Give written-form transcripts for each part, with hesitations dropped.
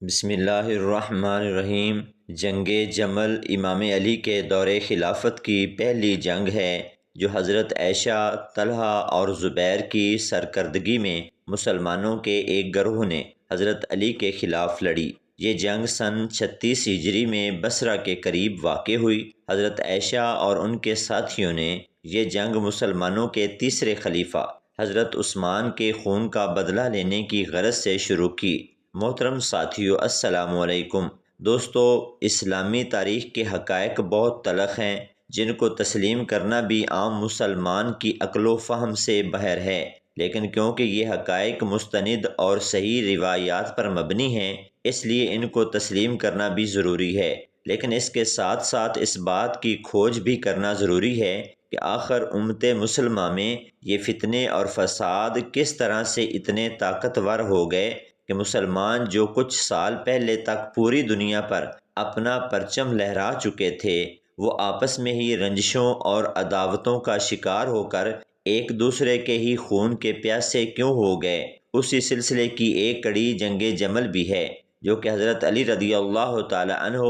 بسم اللہ الرحمن الرحیم۔ جنگ جمل امام علی کے دور خلافت کی پہلی جنگ ہے جو حضرت عائشہ، طلحہ اور زبیر کی سرکردگی میں مسلمانوں کے ایک گروہ نے حضرت علی کے خلاف لڑی۔ یہ جنگ سن 36 ہجری میں بصرہ کے قریب واقع ہوئی۔ حضرت عائشہ اور ان کے ساتھیوں نے یہ جنگ مسلمانوں کے تیسرے خلیفہ حضرت عثمان کے خون کا بدلہ لینے کی غرض سے شروع کی۔ محترم ساتھیو، السلام علیکم۔ دوستو، اسلامی تاریخ کے حقائق بہت تلخ ہیں جن کو تسلیم کرنا بھی عام مسلمان کی عقل و فہم سے باہر ہے، لیکن کیونکہ یہ حقائق مستند اور صحیح روایات پر مبنی ہیں اس لیے ان کو تسلیم کرنا بھی ضروری ہے، لیکن اس کے ساتھ ساتھ اس بات کی کھوج بھی کرنا ضروری ہے کہ آخر امت مسلمہ میں یہ فتنے اور فساد کس طرح سے اتنے طاقتور ہو گئے کہ مسلمان جو کچھ سال پہلے تک پوری دنیا پر اپنا پرچم لہرا چکے تھے، وہ آپس میں ہی رنجشوں اور عداوتوں کا شکار ہو کر ایک دوسرے کے ہی خون کے پیاسے کیوں ہو گئے۔ اسی سلسلے کی ایک کڑی جنگ جمل بھی ہے جو کہ حضرت علی رضی اللہ تعالی عنہ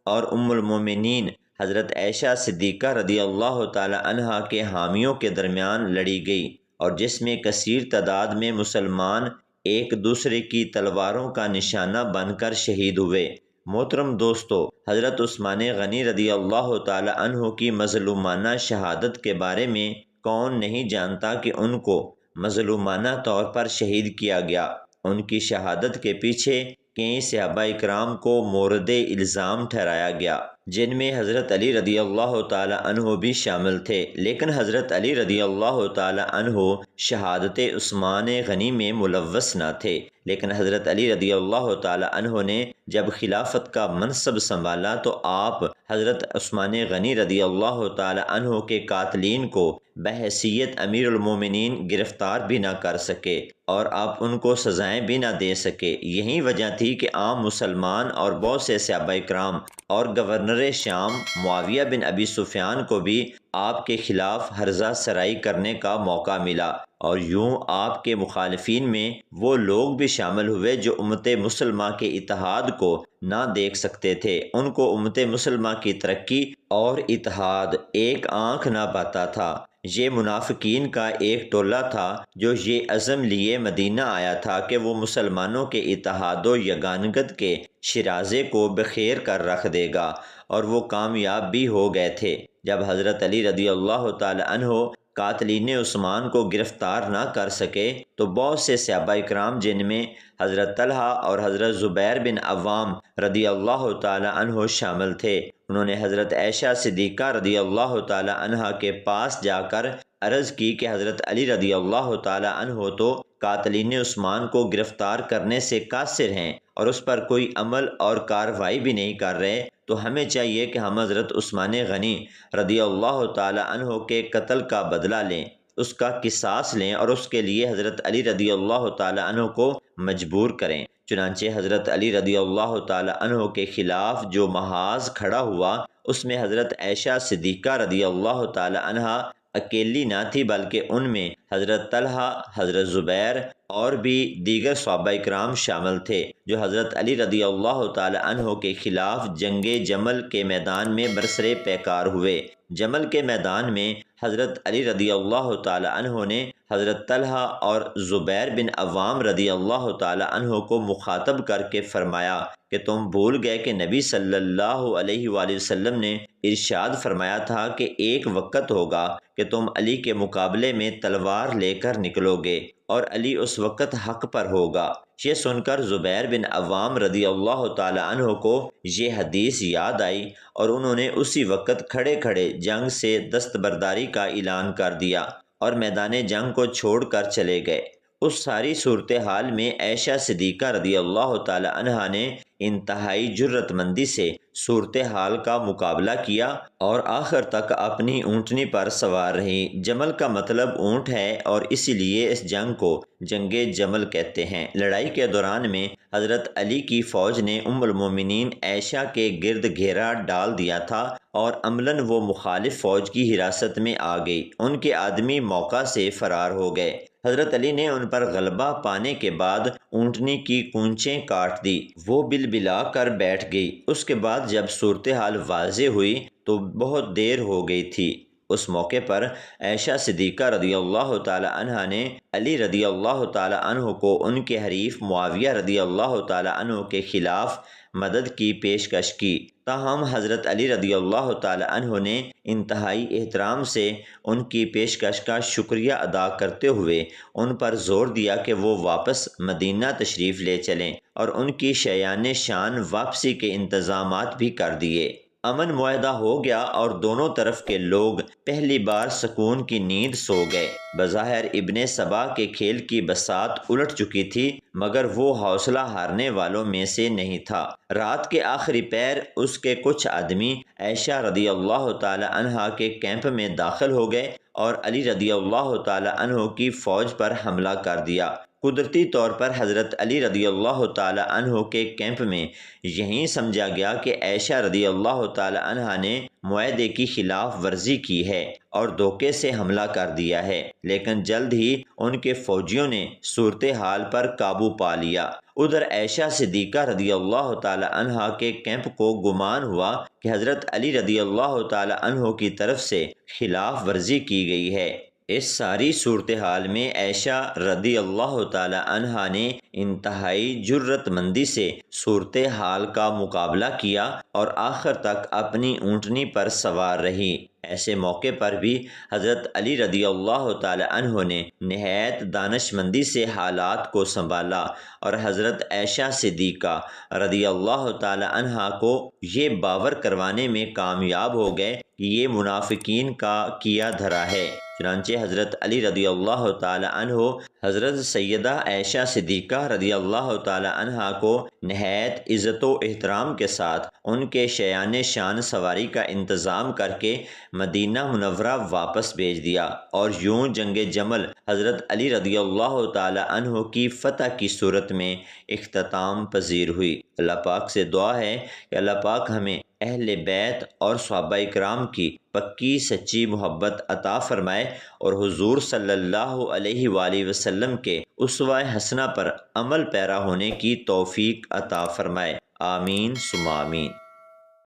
اور ام المومنین حضرت عائشہ صدیقہ رضی اللہ تعالی عنہا کے حامیوں کے درمیان لڑی گئی، اور جس میں کثیر تعداد میں مسلمان ایک دوسرے کی تلواروں کا نشانہ بن کر شہید ہوئے۔ محترم دوستو، حضرت عثمان غنی رضی اللہ تعالی عنہ کی مظلومانہ شہادت کے بارے میں کون نہیں جانتا کہ ان کو مظلومانہ طور پر شہید کیا گیا۔ ان کی شہادت کے پیچھے کئی صحابہ اکرام کو مورد الزام ٹھہرایا گیا، جن میں حضرت علی رضی اللہ تعالی عنہ بھی شامل تھے، لیکن حضرت علی رضی اللہ تعالی عنہ شہادت عثمان غنی میں ملوث نہ تھے، لیکن حضرت علی رضی اللہ تعالی عنہ نے جب خلافت کا منصب سنبھالا تو آپ حضرت عثمان غنی رضی اللہ تعالی عنہ کے قاتلین کو بحیثیت امیر المومنین گرفتار بھی نہ کر سکے اور آپ ان کو سزائیں بھی نہ دے سکے۔ یہی وجہ تھی کہ عام مسلمان اور بہت سے صحابہ اکرام اور گورنر شام معاویہ بن ابی سفیان کو بھی آپ کے خلاف ہرزہ سرائی کرنے کا موقع ملا، اور یوں آپ کے مخالفین میں وہ لوگ بھی شامل ہوئے جو امت مسلمہ کے اتحاد کو نہ دیکھ سکتے تھے۔ ان کو امت مسلمہ کی ترقی اور اتحاد ایک آنکھ نہ پاتا تھا۔ یہ منافقین کا ایک ٹولہ تھا جو یہ عزم لیے مدینہ آیا تھا کہ وہ مسلمانوں کے اتحاد و یگانگت کے شیرازے کو بخیر کر رکھ دے گا، اور وہ کامیاب بھی ہو گئے تھے۔ جب حضرت علی رضی اللہ تعالی عنہ قاتلین عثمان کو گرفتار نہ کر سکے تو بہت سے صحابہ اکرام جن میں حضرت طلحہ اور حضرت زبیر بن عوام رضی اللہ تعالی عنہ شامل تھے، انہوں نے حضرت عائشہ صدیقہ رضی اللہ تعالی عنہا کے پاس جا کر عرض کی کہ حضرت علی رضی اللہ تعالی عنہ تو قاتلین عثمان کو گرفتار کرنے سے قاصر ہیں اور اس پر کوئی عمل اور کارروائی بھی نہیں کر رہے، تو ہمیں چاہیے کہ ہم حضرت عثمان غنی رضی اللہ تعالی عنہ کے قتل کا بدلہ لیں، اس کا قصاص لیں اور اس کے لیے حضرت علی رضی اللہ تعالی عنہ کو مجبور کریں۔ چنانچہ حضرت علی رضی اللہ تعالی عنہ کے خلاف جو محاذ کھڑا ہوا اس میں حضرت عائشہ صدیقہ رضی اللہ تعالی عنہا اکیلی نہ تھی، بلکہ ان میں حضرت طلحہ، حضرت زبیر اور بھی دیگر صحابہ اکرام شامل تھے جو حضرت علی رضی اللہ تعالی عنہ کے خلاف جنگ جمل کے میدان میں برسر پیکار ہوئے۔ جمل کے میدان میں حضرت علی رضی اللہ تعالی عنہ نے حضرت طلحہ اور زبیر بن عوام رضی اللہ تعالی عنہ کو مخاطب کر کے فرمایا کہ تم بھول گئے کہ نبی صلی اللہ علیہ وآلہ وسلم نے ارشاد فرمایا تھا کہ ایک وقت ہوگا کہ تم علی کے مقابلے میں تلوار لے کر نکلو گے اور علی اس وقت حق پر ہوگا۔ یہ سن کر زبیر بن عوام رضی اللہ تعالی عنہ کو یہ حدیث یاد آئی اور انہوں نے اسی وقت کھڑے کھڑے جنگ سے دستبرداری کا اعلان کر دیا اور میدان جنگ کو چھوڑ کر چلے گئے۔ اس ساری صورتحال میں عائشہ صدیقہ رضی اللہ تعالی عنہا نے انتہائی جرأت مندی سے صورتحال کا مقابلہ کیا اور آخر تک اپنی اونٹنی پر سوار رہی۔ جمل کا مطلب اونٹ ہے اور اسی لیے اس جنگ کو جنگ جمل کہتے ہیں۔ لڑائی کے دوران میں حضرت علی کی فوج نے ام المومنین عائشہ کے گرد گھیرا ڈال دیا تھا اور عملاً وہ مخالف فوج کی حراست میں آ گئی۔ ان کے آدمی موقع سے فرار ہو گئے۔ حضرت علی نے ان پر غلبہ پانے کے بعد اونٹنی کی کونچیں کاٹ دی، وہ بلبلا کر بیٹھ گئی۔ اس کے بعد جب صورتحال واضح ہوئی تو بہت دیر ہو گئی تھی۔ اس موقع پر عائشہ صدیقہ رضی اللہ تعالی عنہ نے علی رضی اللہ تعالی عنہ کو ان کے حریف معاویہ رضی اللہ تعالی عنہ کے خلاف مدد کی پیشکش کی، تاہم حضرت علی رضی اللہ تعالی عنہ نے انتہائی احترام سے ان کی پیشکش کا شکریہ ادا کرتے ہوئے ان پر زور دیا کہ وہ واپس مدینہ تشریف لے چلیں اور ان کی شایان شان واپسی کے انتظامات بھی کر دیے۔ امن معاہدہ ہو گیا اور دونوں طرف کے لوگ پہلی بار سکون کی نیند سو گئے۔ بظاہر ابن سبا کے کھیل کی بساط الٹ چکی تھی، مگر وہ حوصلہ ہارنے والوں میں سے نہیں تھا۔ رات کے آخری پہر اس کے کچھ آدمی عائشہ رضی اللہ تعالی عنہا کے کیمپ میں داخل ہو گئے اور علی رضی اللہ تعالی عنہ کی فوج پر حملہ کر دیا۔ قدرتی طور پر حضرت علی رضی اللہ تعالی عنہ کے کیمپ میں یہیں سمجھا گیا کہ عائشہ رضی اللہ تعالی عنہ نے معاہدے کی خلاف ورزی کی ہے اور دھوکے سے حملہ کر دیا ہے، لیکن جلد ہی ان کے فوجیوں نے صورتحال پر قابو پا لیا۔ ادھر عائشہ صدیقہ رضی اللہ تعالی عنہ کے کیمپ کو گمان ہوا کہ حضرت علی رضی اللہ تعالی عنہ کی طرف سے خلاف ورزی کی گئی ہے۔ اس ساری صورتحال میں عائشہ رضی اللہ تعالی عنہا نے انتہائی جرأت مندی سے صورتحال کا مقابلہ کیا اور آخر تک اپنی اونٹنی پر سوار رہی۔ ایسے موقع پر بھی حضرت علی رضی اللہ تعالی عنہ نے نہایت دانش مندی سے حالات کو سنبھالا اور حضرت عائشہ صدیقہ رضی اللہ تعالی عنہا کو یہ باور کروانے میں کامیاب ہو گئے کہ یہ منافقین کا کیا دھرا ہے۔ چنانچہ حضرت علی رضی اللہ تعالی عنہ حضرت سیدہ عائشہ صدیقہ رضی اللہ تعالی عنہا کو نہایت عزت و احترام کے ساتھ ان کے شایان شان سواری کا انتظام کر کے مدینہ منورہ واپس بھیج دیا، اور یوں جنگ جمل حضرت علی رضی اللہ تعالی عنہ کی فتح کی صورت میں اختتام پذیر ہوئی۔ اللہ پاک سے دعا ہے کہ اللہ پاک ہمیں اہل بیت اور صحابہ کرام کی پکی سچی محبت عطا فرمائے اور حضور صلی اللہ علیہ وآلہ وسلم کے اسوہ حسنہ پر عمل پیرا ہونے کی توفیق عطا فرمائے۔ آمین ثم آمین۔